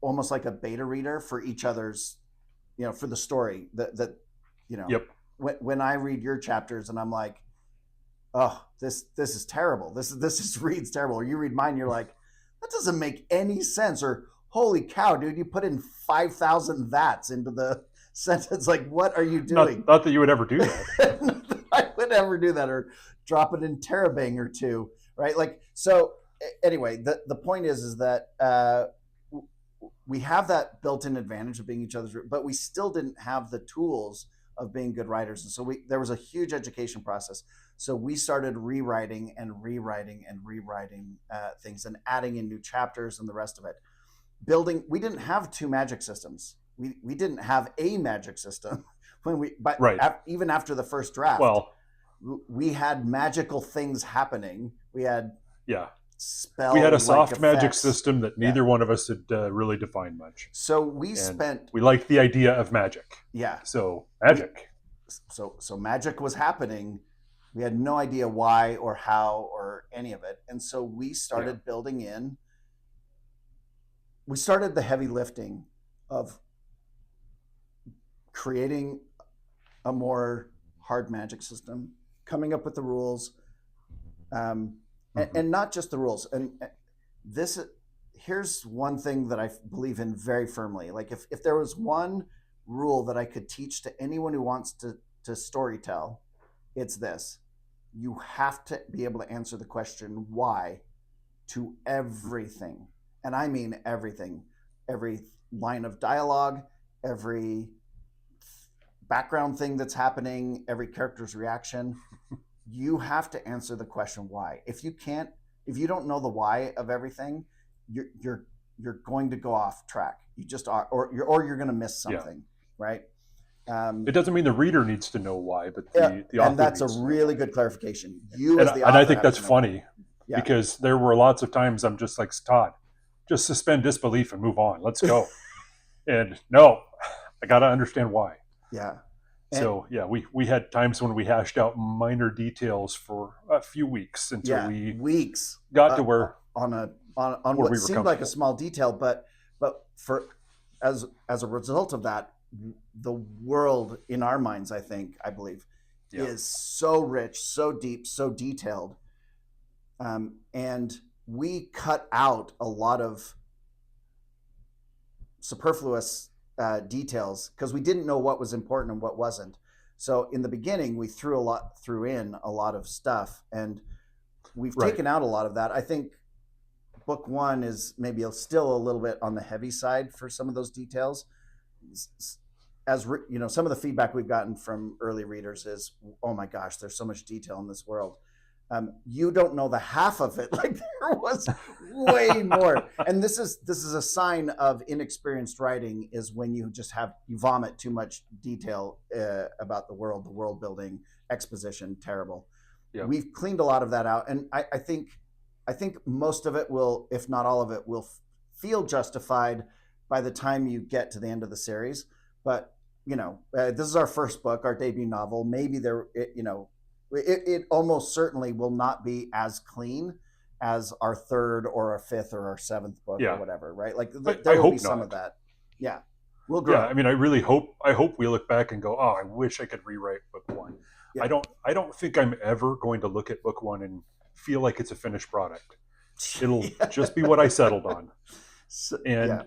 almost like a beta reader for each other's, for the story when I read your chapters and I'm like, oh, this is terrible. This reads terrible. Or you read mine, you're like, that doesn't make any sense. Or, holy cow, dude, you put in 5,000 that's into the sentence. Like, what are you doing? Not that you would ever do that. I would never do that, or drop it in terabang or two, right? Like, so anyway, the point is that we have that built-in advantage of being each other's, but we still didn't have the tools of being good writers. And so there was a huge education process. So we started rewriting things and adding in new chapters and the rest of it. We didn't have 2 magic systems. We didn't have a magic system even after the first draft. Well, we had magical things happening. We had spell. We had a soft magic system that neither one of us had really defined much. So we liked the idea of magic. Yeah. So magic. So magic was happening. We had no idea why or how or any of it. And so we started building in. We started the heavy lifting of creating a more hard magic system, coming up with the rules, and not just the rules. And here's one thing that I believe in very firmly. Like, if there was one rule that I could teach to anyone who wants to storytell, it's this: you have to be able to answer the question why to everything. And I mean everything. Every line of dialogue, every background thing that's happening, every character's reaction. You have to answer the question why. If you don't know the why of everything, you're going to go off track. You just are, or you're going to miss something, right? It doesn't mean the reader needs to know why, but the author. And that's a really good clarification. And I think that's funny, because there were lots of times I'm just like, Todd, just suspend disbelief and move on. Let's go. And no, I got to understand why. Yeah. So we had times when we hashed out minor details for a few weeks until we weeks got to where on a on where what we were seemed like a comfortable. small detail, but for as a result of that, the world in our minds, I believe, Yeah. is so rich, so deep, so detailed, and we cut out a lot of superfluous details because we didn't know what was important and what wasn't. So in the beginning, we threw in a lot of stuff, and we've Right. taken out a lot of that. I think book one is maybe still a little bit on the heavy side for some of those details. As you know, some of the feedback we've gotten from early readers is, "Oh my gosh, there's so much detail in this world." You don't know the half of it. Like there was way more, and this is a sign of inexperienced writing. Is when you just you vomit too much detail about the world building, exposition, terrible. Yeah. We've cleaned a lot of that out, and I think most of it will, if not all of it, will feel justified by the time you get to the end of the series. But this is our first book, our debut novel. Maybe it almost certainly will not be as clean as our third or our fifth or our seventh book or Yeah. whatever, right? Like I there will be hope some of not. that. Yeah, we'll Yeah, grow. I mean, I hope we look back and go, oh, I wish I could rewrite book one. Yeah, I don't think I'm ever going to look at book one and feel like it's a finished product. It'll just be what I settled on. so, yeah,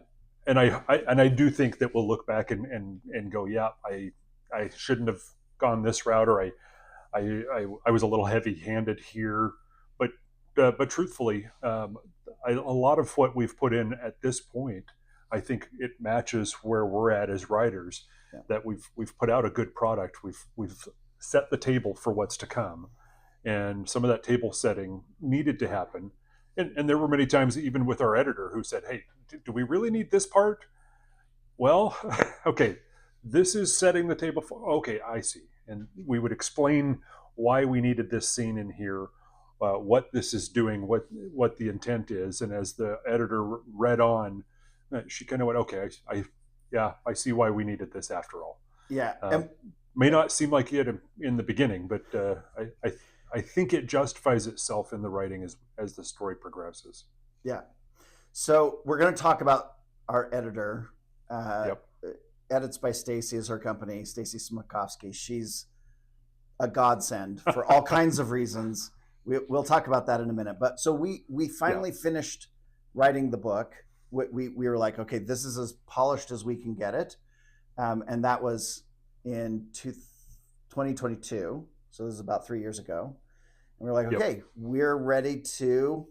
And I do think that we'll look back and go, yeah, I shouldn't have gone this route, or I was a little heavy handed here. But truthfully, a lot of what we've put in at this point, I think it matches where we're at as writers. yeah, That we've put out a good product. We've set the table for what's to come, and some of that table setting needed to happen. And there were many times, even with our editor, who said, "Hey, do we really need this part?" Well, okay, this is setting the table for. Okay, I see. And we would explain why we needed this scene in here, what this is doing, what the intent is. And as the editor read on, she kind of went, "Okay, yeah, I see why we needed this after all." yeah. Uh, may not seem like it in the beginning, but I think it justifies itself in the writing as the story progresses. Yeah. So we're going to talk about our editor. Yep. Edits by Stacy is her company, Stacy Smakovsky. She's a godsend for all kinds of reasons. We'll talk about that in a minute. But so we Yeah. finally finished writing the book. We were like, okay, this is as polished as we can get it, and that was in 2022. So this is about 3 years ago. And we were like, Yep. okay, we're ready to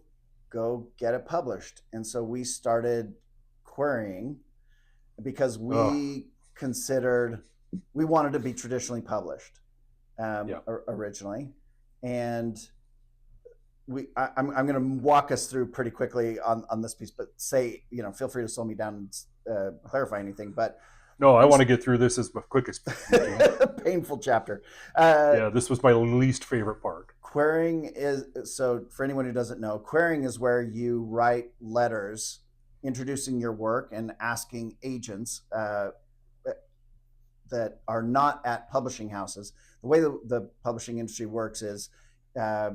go get it published. And so we started querying because Oh, we considered we wanted to be traditionally published yeah. originally, and I'm going to walk us through pretty quickly on this piece, but feel free to slow me down and clarify anything. But No, I we want to get through this as quick as we can. painful chapter. Uh, Yeah, this was my least favorite part. Querying is, so for anyone who doesn't know, querying is where you write letters introducing your work and asking agents that are not at publishing houses. The way the publishing industry works is uh,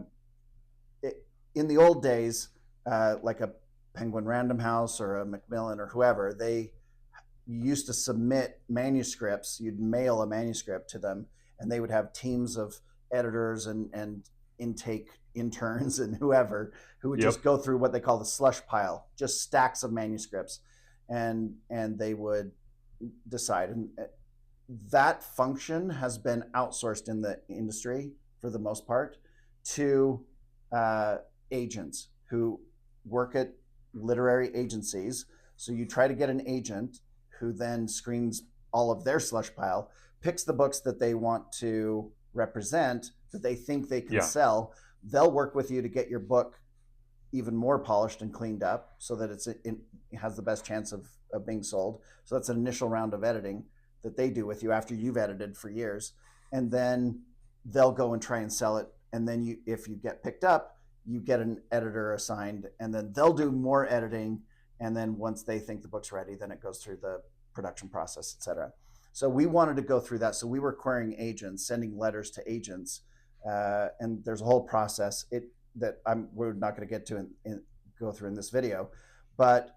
in the old days, like a Penguin Random House or a Macmillan or whoever, they used to submit manuscripts. You'd mail a manuscript to them, and they would have teams of editors and intake interns and whoever who would Yep. just go through what they call the slush pile, just stacks of manuscripts, and they would decide. And that function has been outsourced in the industry for the most part to agents who work at literary agencies. So you try to get an agent who then screens all of their slush pile, picks the books that they want to represent, that they think they can Yeah. sell. They'll work with you to get your book even more polished and cleaned up so that it has the best chance of being sold. So that's an initial round of editing that they do with you after you've edited for years. And then they'll go and try and sell it. And then if you get picked up, you get an editor assigned, and then they'll do more editing. And then once they think the book's ready, then it goes through the production process, et cetera. So we wanted to go through that. So we were querying agents, sending letters to agents, and there's a whole process. We're not going to go through in this video. But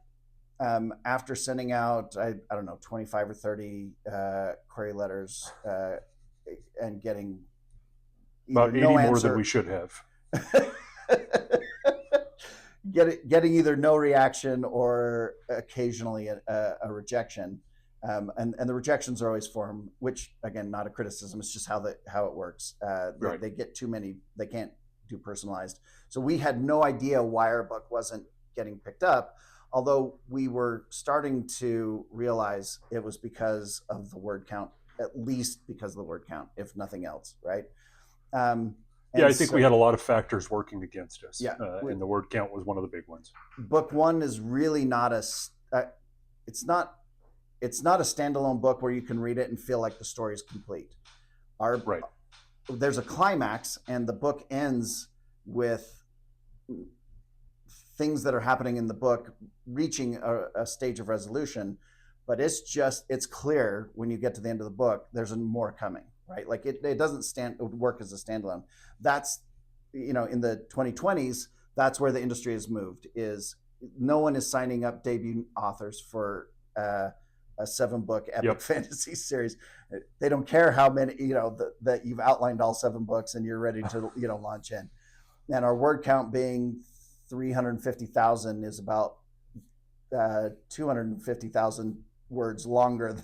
after sending out, I don't know, 25 or 30 query letters and getting either About 80 no more answer, than we should have. getting either no reaction or occasionally a rejection. And the rejections are always for them, which again, not a criticism. It's just how it works. Right. They get too many. They can't do personalized. So we had no idea why our book wasn't getting picked up, although we were starting to realize it was because of the word count, at least because of the word count, if nothing else, right? Yeah, I think we had a lot of factors working against us. Yeah, and the word count was one of the big ones. Book one is really not it's not a standalone book where you can read it and feel like the story is complete. Right. There's a climax, and the book ends with things that are happening in the book reaching a stage of resolution, but it's clear when you get to the end of the book, there's more coming, right? Like it doesn't work as a standalone. That's, in the 2020s, that's where the industry has moved, is no one is signing up debut authors for a 7-book epic fantasy series. They don't care how many, that you've outlined all 7 books and you're ready to, launch in. And our word count being 350,000 is about 250,000 words longer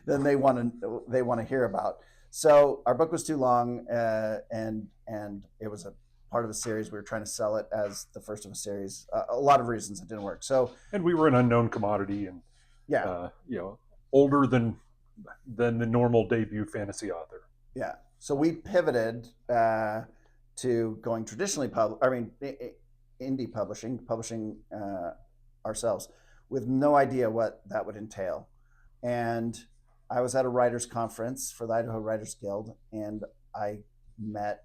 than they want to hear about. So our book was too long, and it was a part of a series. We were trying to sell it as the first of a series. A lot of reasons it didn't work. So, and we were an unknown commodity, and older than the normal debut fantasy author. Yeah. So we pivoted to going traditionally indie publishing ourselves, with no idea what that would entail. And I was at a writers conference for the Idaho Writers Guild, and I met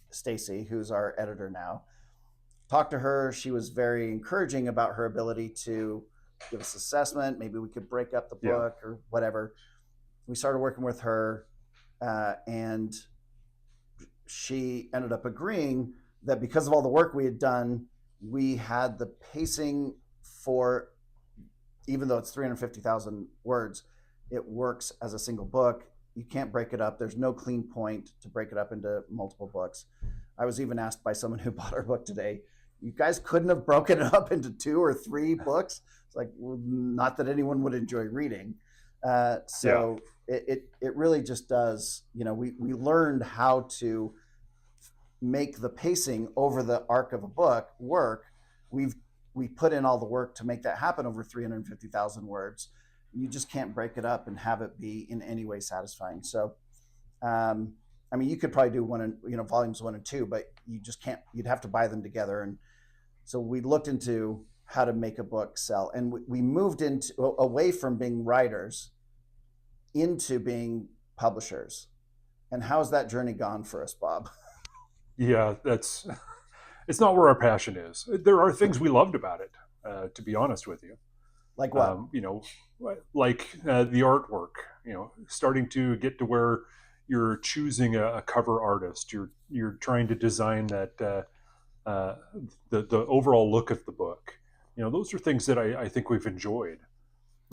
Stacy, who's our editor now. Talked to her. She was very encouraging about her ability to give us assessment. Maybe we could break up the book or whatever. We started working with her, and she ended up agreeing that because of all the work we had done, we had the pacing for, even though it's 350,000 words, it works as a single book. You can't break it up. There's no clean point to break it up into multiple books. I was even asked by someone who bought our book today, you guys couldn't have broken it up into 2 or 3 books? It's like, well, not that anyone would enjoy reading. It really just does, we learned how to make the pacing over the arc of a book work. We put in all the work to make that happen over 350,000 words. You just can't break it up and have it be in any way satisfying. So, you could probably do volumes 1 and 2, but you just can't. You'd have to buy them together. And so we looked into how to make a book sell, and we moved away from being writers into being publishers. And how's that journey gone for us, Bob? Yeah, it's not where our passion is. There are things we loved about it, to be honest with you. Like what? Like the artwork. Starting to get to where you're choosing a cover artist. You're trying to design that the overall look of the book. Those are things that I think we've enjoyed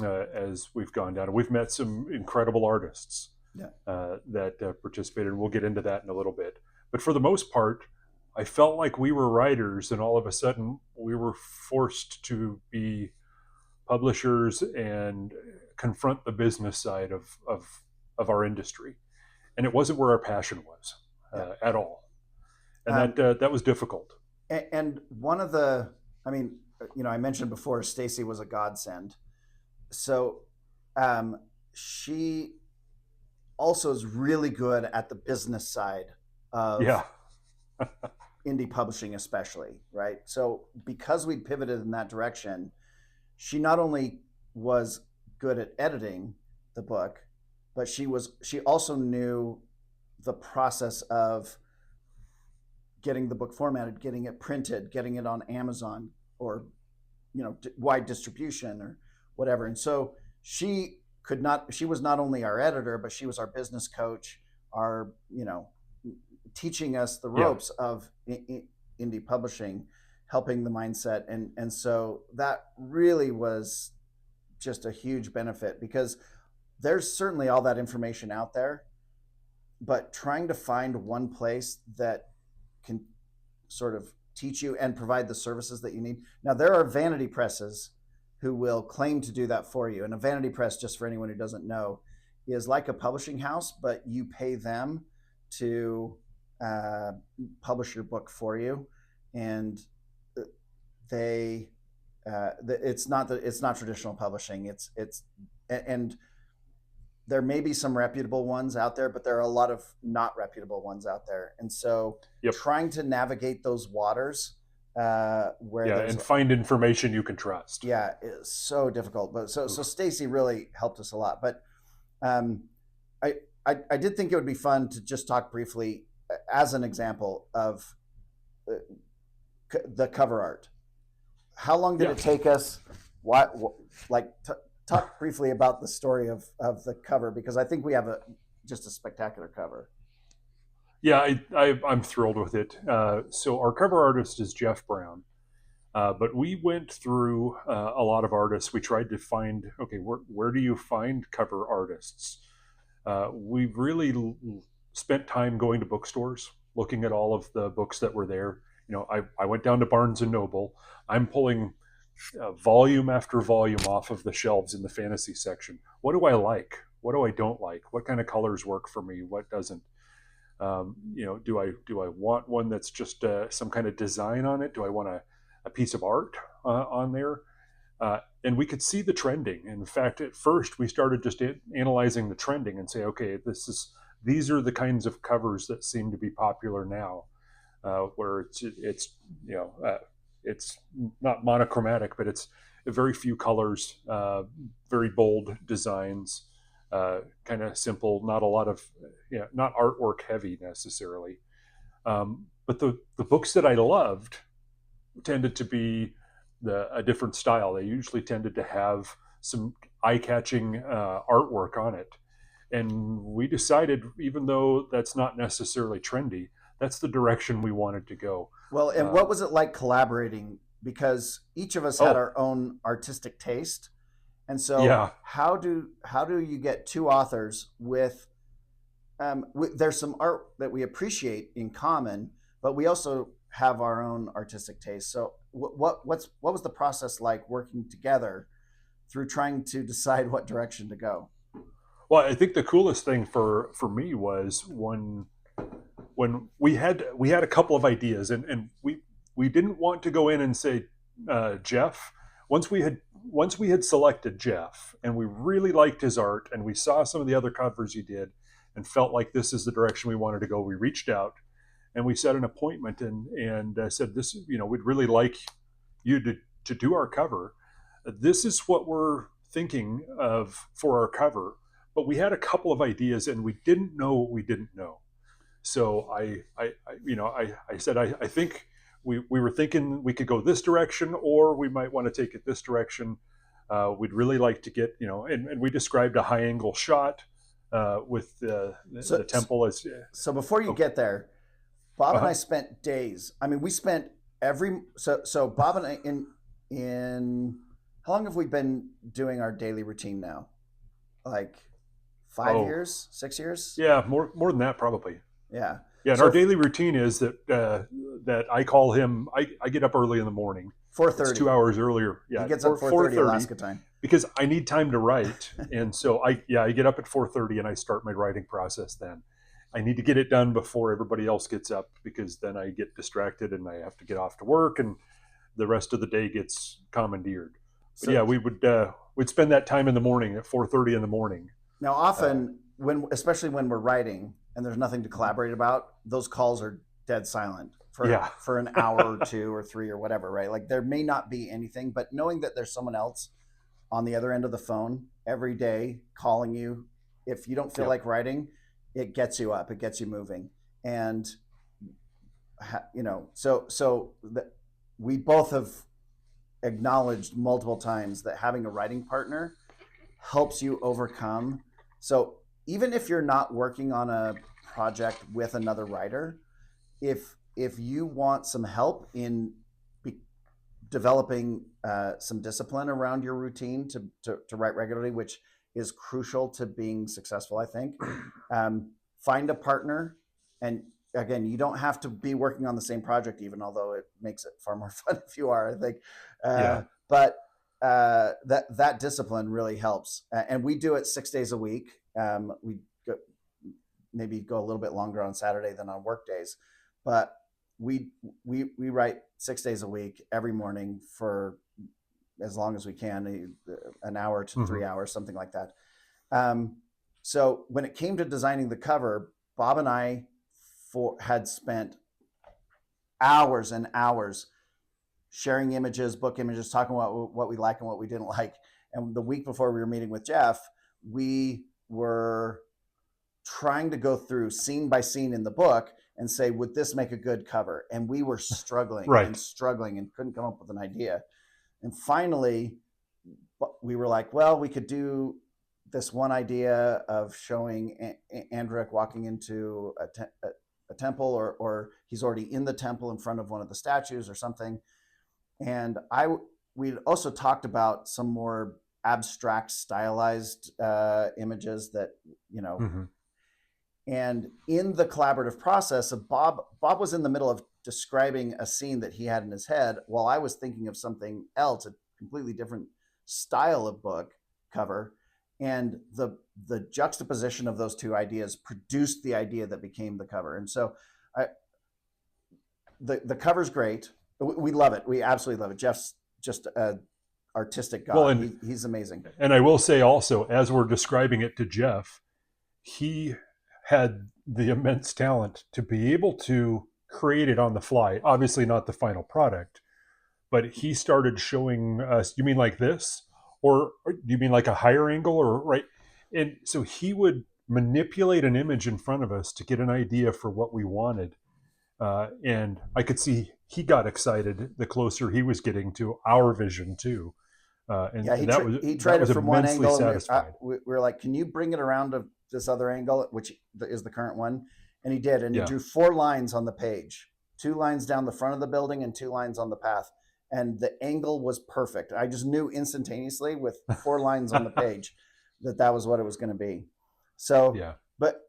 as we've gone down. And we've met some incredible artists that participated. And we'll get into that in a little bit. But for the most part, I felt like we were writers, and all of a sudden we were forced to be publishers and confront the business side of our industry. And it wasn't where our passion was at all. And that was difficult. And one of the, I mentioned before, Stacy was a godsend. So she also is really good at the business side of indie publishing, especially, right? So because we pivoted in that direction, she not only was good at editing the book, but she also knew the process of getting the book formatted, getting it printed, getting it on Amazon or wide distribution or whatever. And so she was not only our editor, but she was our business coach, teaching us the ropes of indie publishing, helping the mindset. And so that really was just a huge benefit, because there's certainly all that information out there, but trying to find one place that can sort of teach you and provide the services that you need. Now, there are vanity presses who will claim to do that for you. And a vanity press, just for anyone who doesn't know, is like a publishing house, but you pay them to publish your book for you. And they, it's not traditional publishing. And there may be some reputable ones out there, but there are a lot of not reputable ones out there. And so trying to navigate those waters and find information you can trust. Yeah, it's so difficult. But so Stacy really helped us a lot. But I did think it would be fun to just talk briefly as an example of the cover art. How long did it take us? Talk briefly about the story of the cover, because I think we have just a spectacular cover. Yeah, I'm thrilled with it. So our cover artist is Jeff Brown, but we went through a lot of artists. We tried to find, okay, where do you find cover artists? We really spent time going to bookstores, looking at all of the books that were there. I went down to Barnes and Noble. I'm pulling volume after volume off of the shelves in the fantasy section. What do I like? What do I don't like? What kind of colors work for me? What doesn't? Do I want one that's just some kind of design on it? Do I want a piece of art on there? And we could see the trending. In fact, at first we started just analyzing the trending and say, okay, these are the kinds of covers that seem to be popular now, where it's not monochromatic, but it's very few colors, very bold designs, kind of simple, not a lot of, not artwork heavy necessarily. But the books that I loved tended to be a different style. They usually tended to have some eye-catching artwork on it. And we decided, even though that's not necessarily trendy, that's the direction we wanted to go. Well, and what was it like collaborating? Because each of us had our own artistic taste. And so how do you get two authors with there's some art that we appreciate in common, but we also have our own artistic taste. So what was the process like working together through trying to decide what direction to go? Well, I think the coolest thing for me was when we had a couple of ideas, and we didn't want to go in and say, Jeff, once we had selected Jeff and we really liked his art and we saw some of the other covers he did and felt like this is the direction we wanted to go, we reached out and we set an appointment and said, this, we'd really like you to do our cover. This is what we're thinking of for our cover. But we had a couple of ideas and we didn't know what we didn't know. So I said, I think we were thinking we could go this direction, or we might want to take it this direction. We'd really like to get, and we described a high angle shot with the temple as. So before you get there, Bob and I spent days. I mean, we spent so Bob and I in how long have we been doing our daily routine now? Like 5 years, 6 years? Yeah, more than that probably. Yeah. Yeah, and so our daily routine is that I call him. I get up early in the morning. 4:30. It's 2 hours earlier. Yeah, he gets up 4:30 Alaska time because I need time to write, and so I get up at 4:30 and I start my writing process. Then I need to get it done before everybody else gets up, because then I get distracted and I have to get off to work, and the rest of the day gets commandeered. But yeah, we'd spend that time in the morning at 4:30 in the morning. Now, often especially when we're writing and there's nothing to collaborate about, those calls are dead silent for an hour or 2 or 3 or whatever, right? Like there may not be anything, but knowing that there's someone else on the other end of the phone every day calling you, if you don't feel like writing, it gets you up, it gets you moving. And, we both have acknowledged multiple times that having a writing partner helps you overcome. So even if you're not working on a project with another writer, if you want some help in developing some discipline around your routine to write regularly, which is crucial to being successful, I think. Find a partner, and again, you don't have to be working on the same project, even although it makes it far more fun if you are, I think. Yeah. But that discipline really helps, and we do it 6 days a week. We maybe go a little bit longer on Saturday than on work days, but we write 6 days a week every morning for as long as we can, an hour to 3 hours, something like that. So when it came to designing the cover, Bob and I had spent hours and hours sharing images, book images, talking about what we like and what we didn't like. And the week before we were meeting with Jeff, we were trying to go through scene by scene in the book and say, would this make a good cover? And we were struggling Right. and struggling and couldn't come up with an idea. And finally, we were like, well, we could do this one idea of showing Andric walking into a temple, or he's already in the temple in front of one of the statues or something. And we'd also talked about some more abstract, stylized images that, and in the collaborative process of Bob was in the middle of describing a scene that he had in his head while I was thinking of something else, a completely different style of book cover. And the juxtaposition of those two ideas produced the idea that became the cover. And so the cover's great. We love it. We absolutely love it. Jeff's just an artistic god. Well, he's amazing. And I will say also, as we're describing it to Jeff, he had the immense talent to be able to create it on the fly. Obviously not the final product, but he started showing us, you mean like this? Or do you mean like a higher angle, or right? And so he would manipulate an image in front of us to get an idea for what we wanted. And I could see he got excited the closer he was getting to our vision too. And yeah, he tried it from one angle. We were like, can you bring it around to this other angle, which is the current one? And he did. And he drew 4 lines on the page, 2 lines down the front of the building and 2 lines on the path. And the angle was perfect. I just knew instantaneously with 4 lines on the page that was what it was going to be. So, yeah. But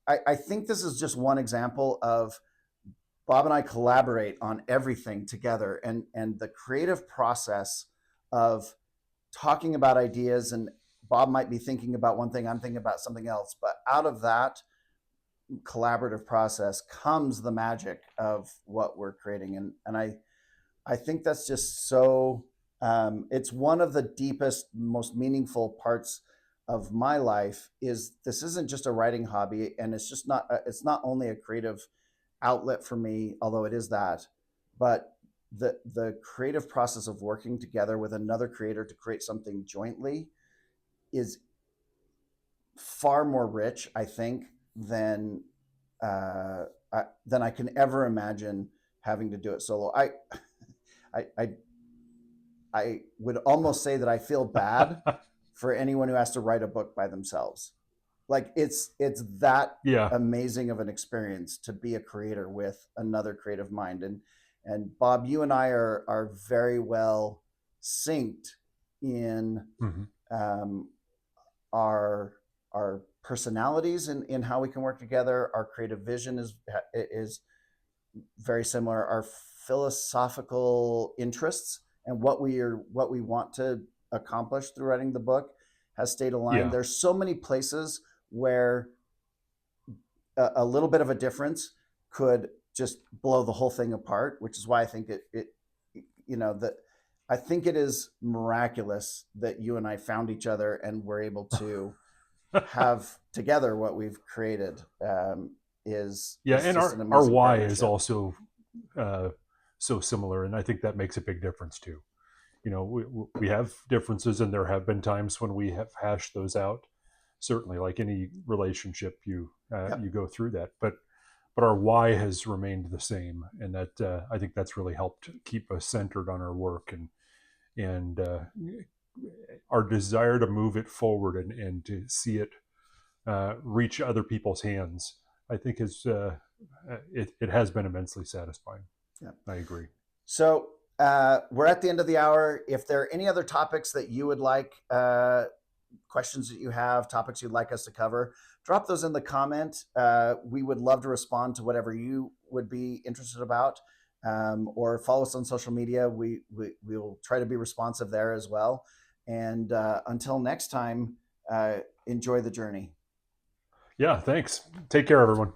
I think this is just one example of Bob and I collaborate on everything together, and the creative process of talking about ideas, and Bob might be thinking about one thing, I'm thinking about something else, but out of that collaborative process comes the magic of what we're creating. And I think that's just so, it's one of the deepest, most meaningful parts of my life. Is this isn't just a writing hobby, and it's not only a creative outlet for me, although it is that, but the creative process of working together with another creator to create something jointly is far more rich, I think, than I can ever imagine having to do it solo. I would almost say that I feel bad for anyone who has to write a book by themselves. Like it's that amazing of an experience to be a creator with another creative mind. And Bob, you and I are very well synced in our personalities in how we can work together. Our creative vision is very similar. Our philosophical interests and what we want to accomplish through writing the book has stayed aligned. There's so many places where a little bit of a difference could just blow the whole thing apart, which is why I think I think it is miraculous that you and I found each other and were able to have together what we've created. And our why is also so similar, and I think that makes a big difference too. We have differences, and there have been times when we have hashed those out. Certainly, like any relationship, you go through that, but our why has remained the same, and that I think that's really helped keep us centered on our work and our desire to move it forward and to see it reach other people's hands. I think it has been immensely satisfying. Yeah, I agree. So we're at the end of the hour. If there are any other topics that you would like, questions that you have, topics you'd like us to cover, drop those in the comment. We would love to respond to whatever you would be interested about, or follow us on social media. We'll try to be responsive there as well. And until next time, enjoy the journey. Yeah, thanks. Take care, everyone.